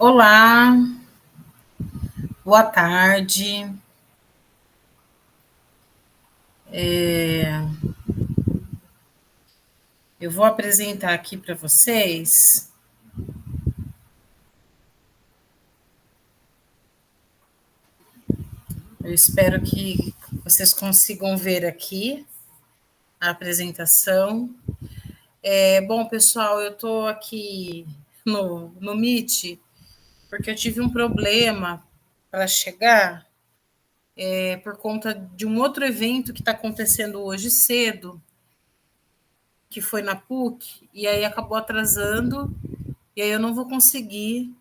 Olá, boa tarde. Eu vou apresentar aqui para vocês. Eu espero que vocês consigam ver aqui a apresentação. Bom, pessoal, eu estou aqui no Meet porque eu tive um problema para chegar por conta de um outro evento que está acontecendo hoje cedo, que foi na PUC, e aí acabou atrasando, e aí eu não vou conseguir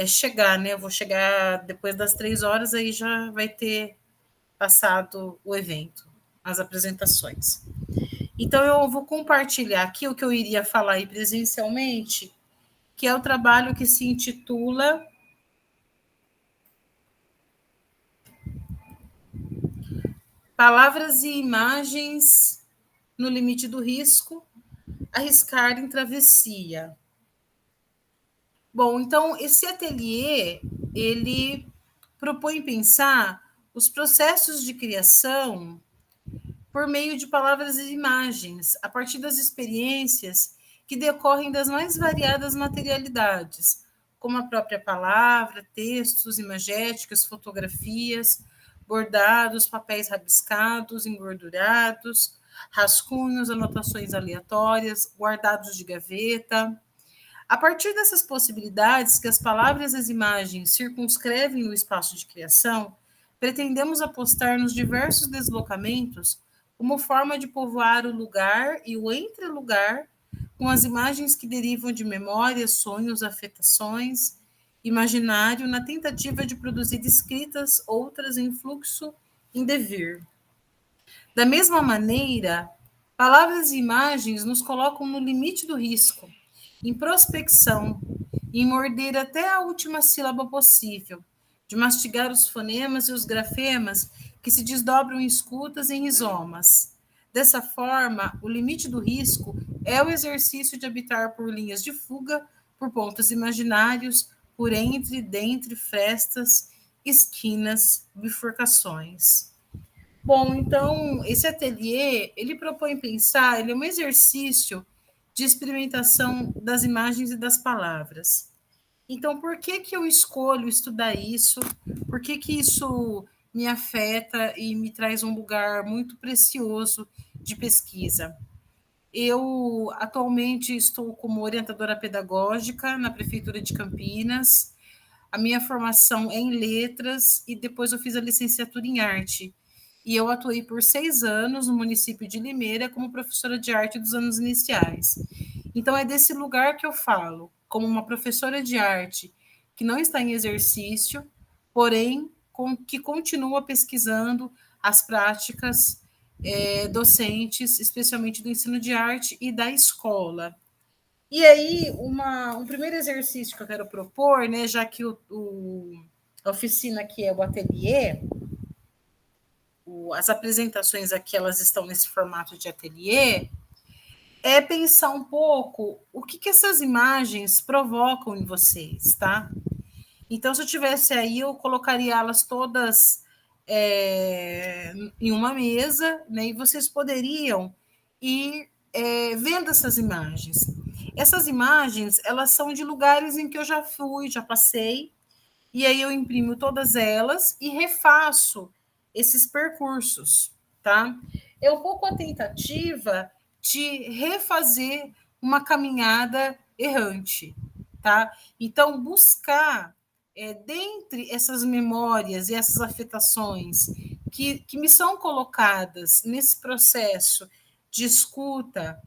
chegar, né? Eu vou chegar depois das 3 horas, aí já vai ter passado o evento, as apresentações. Então, eu vou compartilhar aqui o que eu iria falar aí presencialmente, que é o trabalho que se intitula Palavras e Imagens no Limite do Risco, Arriscar em Travessia. Bom, então, esse ateliê, ele propõe pensar os processos de criação por meio de palavras e imagens, a partir das experiências que decorrem das mais variadas materialidades, como a própria palavra, textos, imagéticas, fotografias, bordados, papéis rabiscados, engordurados, rascunhos, anotações aleatórias, guardados de gaveta. A partir dessas possibilidades que as palavras e as imagens circunscrevem o espaço de criação, pretendemos apostar nos diversos deslocamentos como forma de povoar o lugar e o entrelugar com as imagens que derivam de memórias, sonhos, afetações, imaginário, na tentativa de produzir escritas, outras em fluxo em devir. Da mesma maneira, palavras e imagens nos colocam no limite do risco, em prospecção, em morder até a última sílaba possível, de mastigar os fonemas e os grafemas que se desdobram em escutas e em rizomas. Dessa forma, o limite do risco é o exercício de habitar por linhas de fuga, por pontos imaginários, por entre, dentre, frestas, esquinas, bifurcações. Bom, então, esse ateliê, ele propõe pensar, ele é um exercício de experimentação das imagens e das palavras. Então, por que que eu escolho estudar isso? Por que que isso me afeta e me traz um lugar muito precioso de pesquisa? Eu atualmente estou como orientadora pedagógica na Prefeitura de Campinas. A minha formação é em letras e depois eu fiz a licenciatura em arte. E eu atuei por 6 anos no município de Limeira como professora de arte dos anos iniciais. Então é desse lugar que eu falo, como uma professora de arte que não está em exercício, porém que continua pesquisando as práticas docentes, especialmente do ensino de arte e da escola. E aí, um primeiro exercício que eu quero propor, né, já que a oficina aqui é o ateliê, as apresentações aqui elas estão nesse formato de ateliê, é pensar um pouco o que, que essas imagens provocam em vocês, tá? Então, se eu tivesse aí, eu colocaria elas todas em uma mesa, né, e vocês poderiam ir vendo essas imagens. Essas imagens, elas são de lugares em que eu já fui, já passei, e aí eu imprimo todas elas e refaço esses percursos, tá? É um pouco a tentativa de refazer uma caminhada errante, tá? Então, buscar dentre essas memórias e essas afetações que me são colocadas nesse processo de escuta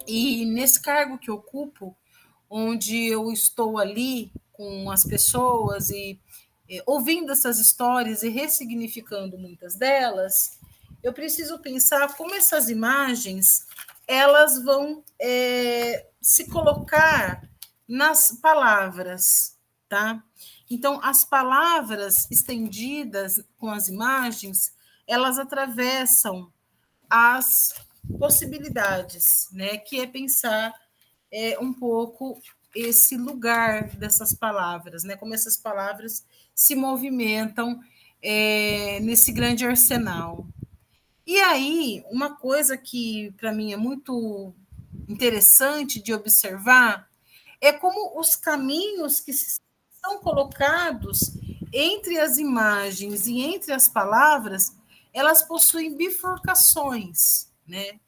e nesse cargo que eu ocupo, onde eu estou ali com as pessoas e ouvindo essas histórias e ressignificando muitas delas, eu preciso pensar como essas imagens elas vão se colocar nas palavras, tá? Então, as palavras estendidas com as imagens, elas atravessam as possibilidades, né? Que é pensar um pouco esse lugar dessas palavras, né? Como essas palavras se movimentam nesse grande arsenal. E aí, uma coisa que para mim é muito interessante de observar é como os caminhos que são colocados entre as imagens e entre as palavras, elas possuem bifurcações, né?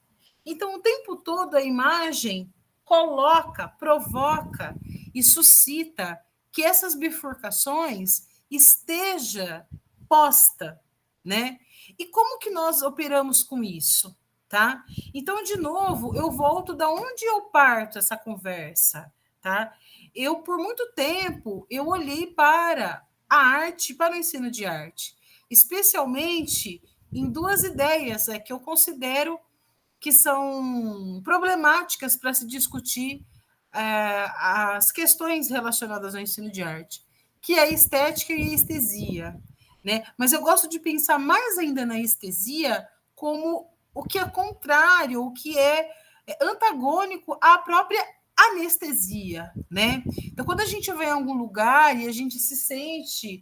Então, o tempo todo a imagem coloca, provoca e suscita que essas bifurcações esteja posta, né? E como que nós operamos com isso, tá? Então, de novo, eu volto da onde eu parto essa conversa, tá? Eu, por muito tempo, eu olhei para a arte, para o ensino de arte, especialmente em duas ideias que eu considero que são problemáticas para se discutir as questões relacionadas ao ensino de arte, que é a estética e a estesia. Né? Mas eu gosto de pensar mais ainda na estesia como o que é contrário, o que é antagônico à própria anestesia. Né? Então, quando a gente vai em algum lugar e a gente se sente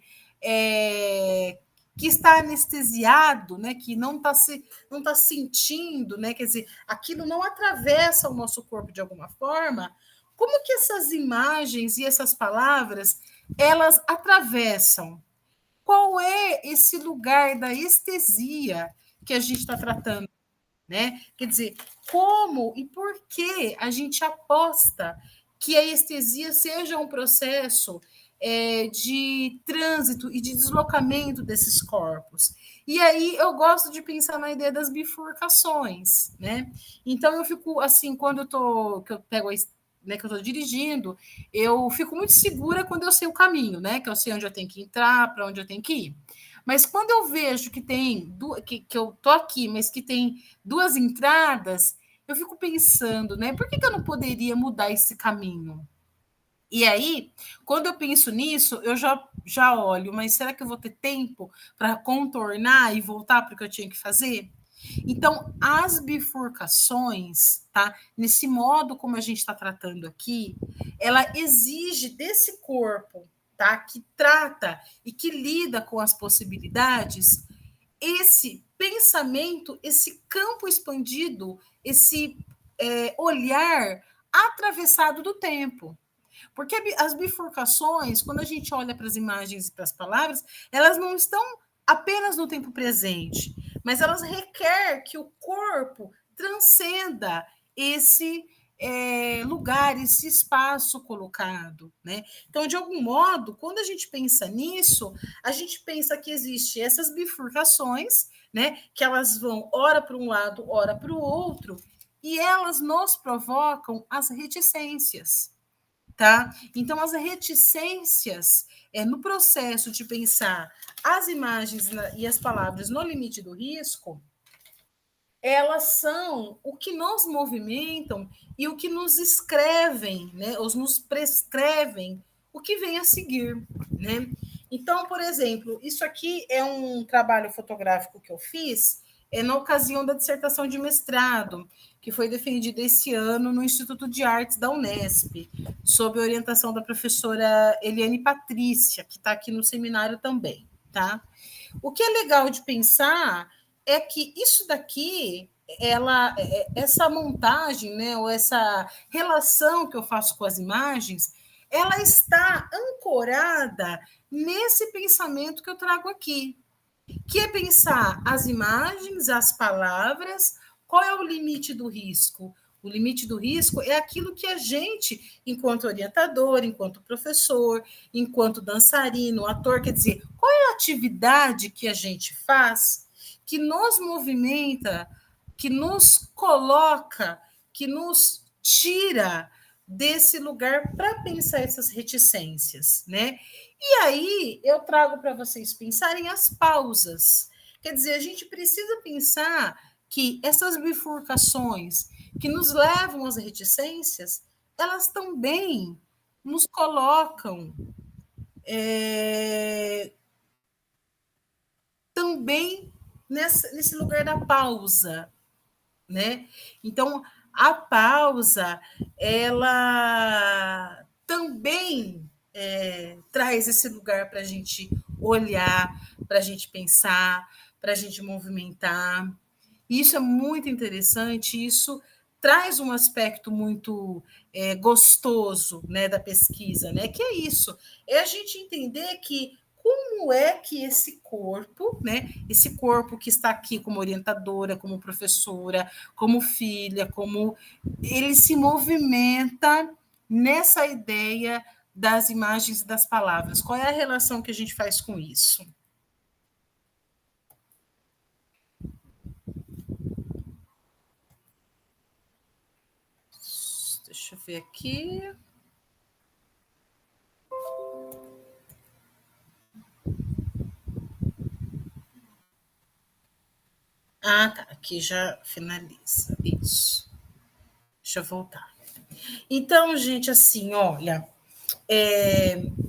que está anestesiado, né, que não está não tá sentindo, né, quer dizer, aquilo não atravessa o nosso corpo de alguma forma, como que essas imagens e essas palavras, elas atravessam? Qual é esse lugar da estesia que a gente está tratando? Né? Quer dizer, como e por que a gente aposta que a estesia seja um processo de trânsito e de deslocamento desses corpos? E aí eu gosto de pensar na ideia das bifurcações, né? Então eu fico assim, quando que eu pego né, que eu estou dirigindo, eu fico muito segura quando eu sei o caminho, né? Que eu sei onde eu tenho que entrar, para onde eu tenho que ir. Mas quando eu vejo que tem que eu tô aqui, mas que tem duas entradas, eu fico pensando, né? Por que eu não poderia mudar esse caminho? E aí, quando eu penso nisso, eu já olho, mas será que eu vou ter tempo para contornar e voltar para o que eu tinha que fazer? Então, as bifurcações, tá? Nesse modo como a gente está tratando aqui, ela exige desse corpo, tá? Que trata e que lida com as possibilidades, esse pensamento, esse campo expandido, esse olhar atravessado do tempo. Porque as bifurcações, quando a gente olha para as imagens e para as palavras, elas não estão apenas no tempo presente, mas elas requerem que o corpo transcenda esse lugar, esse espaço colocado, né? Então, de algum modo, quando a gente pensa nisso, a gente pensa que existe essas bifurcações, né? Que elas vão ora para um lado, ora para o outro, e elas nos provocam as reticências. Tá? Então, as reticências no processo de pensar as imagens e as palavras no limite do risco, elas são o que nos movimentam e o que nos escrevem, né? Ou nos prescrevem o que vem a seguir. Né? Então, por exemplo, isso aqui é um trabalho fotográfico que eu fiz na ocasião da dissertação de mestrado, que foi defendida esse ano no Instituto de Artes da Unesp, sob a orientação da professora Eliane Patrícia, que está aqui no seminário também. Tá? O que é legal de pensar é que isso daqui, essa montagem, né, ou essa relação que eu faço com as imagens, ela está ancorada nesse pensamento que eu trago aqui, que é pensar as imagens, as palavras, qual é o limite do risco? O limite do risco é aquilo que a gente, enquanto orientador, enquanto professor, enquanto dançarino, ator, quer dizer, qual é a atividade que a gente faz que nos movimenta, que nos coloca, que nos tira desse lugar para pensar essas reticências, né? E aí eu trago para vocês pensarem as pausas. Quer dizer, a gente precisa pensar que essas bifurcações que nos levam às reticências, elas também nos colocam também nesse lugar da pausa, né? Então, a pausa, ela também traz esse lugar para a gente olhar, para a gente pensar, para a gente movimentar. Isso é muito interessante, isso traz um aspecto muito gostoso, né, da pesquisa, né? Que é isso, é a gente entender que como é que esse corpo, né, esse corpo que está aqui como orientadora, como professora, como filha, como ele se movimenta nessa ideia das imagens e das palavras. Qual é a relação que a gente faz com isso? Deixa eu ver aqui. Ah, tá. Aqui já finaliza. Isso. Deixa eu voltar. Então, gente, assim, olha,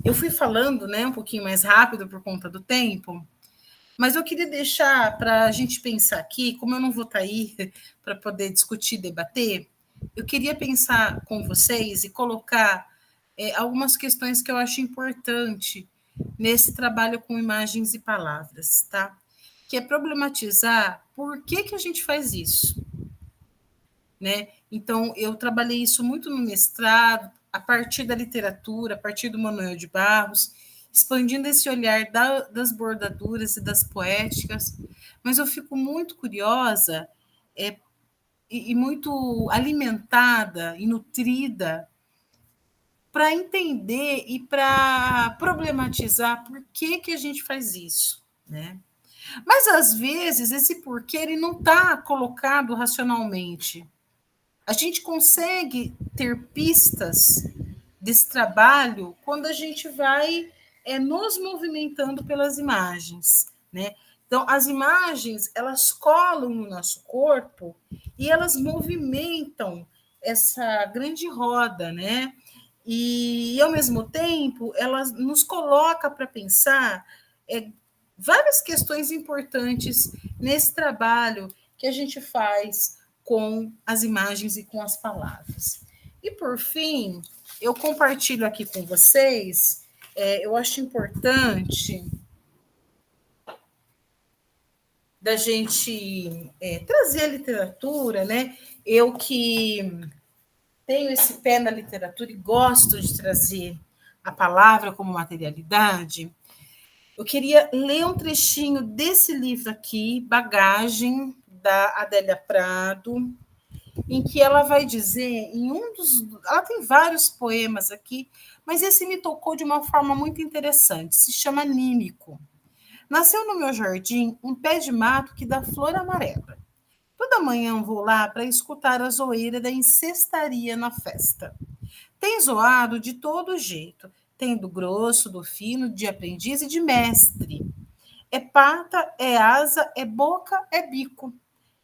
eu fui falando, né, um pouquinho mais rápido por conta do tempo, mas eu queria deixar para a gente pensar aqui, como eu não vou estar aí para poder discutir, debater, eu queria pensar com vocês e colocar algumas questões que eu acho importante nesse trabalho com imagens e palavras, tá? Que é problematizar por que, que a gente faz isso, né? Então, eu trabalhei isso muito no mestrado, a partir da literatura, a partir do Manuel de Barros, expandindo esse olhar das bordaduras e das poéticas, mas eu fico muito curiosa é, e muito alimentada e nutrida para entender e para problematizar por que, que a gente faz isso, né? Mas às vezes esse porquê ele não está colocado racionalmente. A gente consegue ter pistas desse trabalho quando a gente vai nos movimentando pelas imagens, né? Então, as imagens, elas colam no nosso corpo e elas movimentam essa grande roda, né? E, ao mesmo tempo, elas nos coloca para pensar várias questões importantes nesse trabalho que a gente faz com as imagens e com as palavras. E, por fim, eu compartilho aqui com vocês, eu acho importante da gente trazer a literatura, né? Eu que tenho esse pé na literatura e gosto de trazer a palavra como materialidade, eu queria ler um trechinho desse livro aqui, Bagagem, da Adélia Prado, em que ela vai dizer, em um dos. Ela tem vários poemas aqui, mas esse me tocou de uma forma muito interessante. Se chama Nímico. Nasceu no meu jardim um pé de mato que dá flor amarela. Toda manhã vou lá para escutar a zoeira da incestaria na festa. Tem zoado de todo jeito. Tem do grosso, do fino, de aprendiz e de mestre. É pata, é asa, é boca, é bico.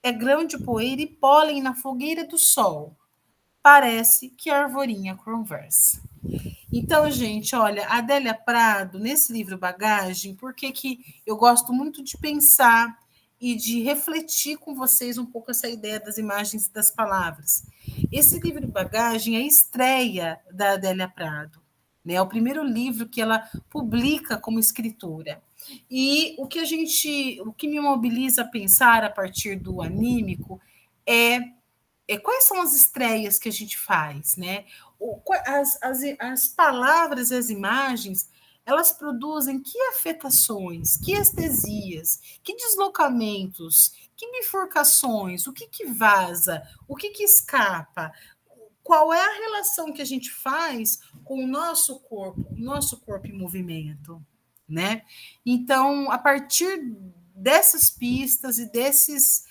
É grão de poeira e pólen na fogueira do sol. Parece que a arvorinha conversa. Então, gente, olha, a Adélia Prado, nesse livro Bagagem, por que eu gosto muito de pensar e de refletir com vocês um pouco essa ideia das imagens e das palavras. Esse livro Bagagem é a estreia da Adélia Prado, né? É o primeiro livro que ela publica como escritora. E o que me mobiliza a pensar a partir do anímico é quais são as estreias que a gente faz, né? As palavras e as imagens, elas produzem que afetações, que estesias, que deslocamentos, que bifurcações, o que vaza, o que escapa, qual é a relação que a gente faz com o nosso corpo em movimento, né? Então, a partir dessas pistas e desses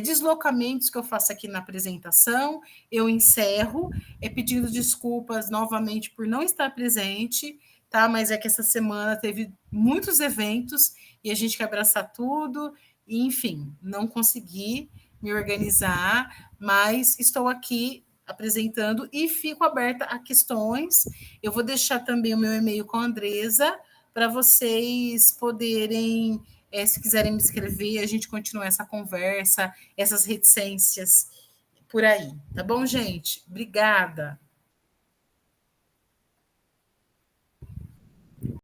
deslocamentos que eu faço aqui na apresentação, eu encerro, pedindo desculpas novamente por não estar presente, tá? Mas é que essa semana teve muitos eventos e a gente quer abraçar tudo, e, enfim, não consegui me organizar, mas estou aqui apresentando e fico aberta a questões. Eu vou deixar também o meu e-mail com a Andresa para vocês poderem, se quiserem me escrever, a gente continua essa conversa, essas reticências por aí. Tá bom, gente? Obrigada.